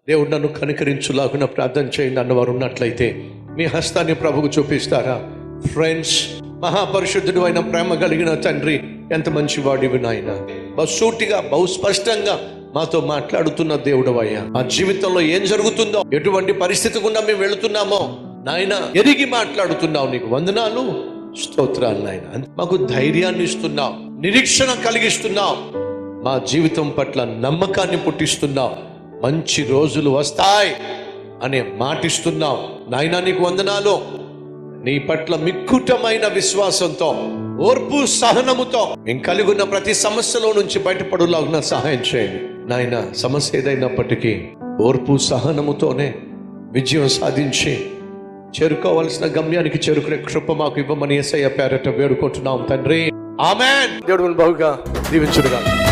దేవుడు నన్ను కనికరించులాగున ప్రార్థన చేయండి అన్నవారు ఉన్నట్లయితే మీ హస్తాన్ని ప్రభువుకు చూపిస్తారా? ఫ్రెండ్స్, మహాపరిశుద్ధుడు అయిన ప్రేమ కలిగిన తండ్రి, ఎంత మంచివాడివి నాయన. బహుసూటిగా బహు స్పష్టంగా మాతో మాట్లాడుతున్న దేవుడు అయ్యా. ఆ జీవితంలో ఏం జరుగుతుందో, ఎటువంటి పరిస్థితి గుండా మేము వెళుతున్నామో నాయన ఎరిగి మాట్లాడుతున్నావు. నీకు వందనాలు, స్తోత్రాలు నాయన. మాకు ధైర్యాన్ని ఇస్తున్నావు, నిరీక్షణ కలిగిస్తున్నావు, మా జీవితం పట్ల నమ్మకాన్ని పుట్టిస్తున్నావు. మంచి రోజులు వస్తాయి అనే మాటిస్తున్నావు నాయన. నీకు వందనాలు. నీ పట్ల మిక్కుటమైన విశ్వాసంతో, ఓర్పు సహనముతో మేము కలిగి ఉన్న ప్రతి సమస్యలో నుంచి బయటపడులాగున సహాయం చేయండి నాయన. సమస్య ఏదైనప్పటికీ ఓర్పు సహనముతోనే విజయం సాధించి చేరుకోవాల్సిన గమ్యానికి చేరుకునే కృప మాకు ఇవ్వమని యేసయ్య పేరట వేడుకుంటున్నాం తండ్రి. ఆమేన్. దేవుడు బహుగా దీవించునుగాక.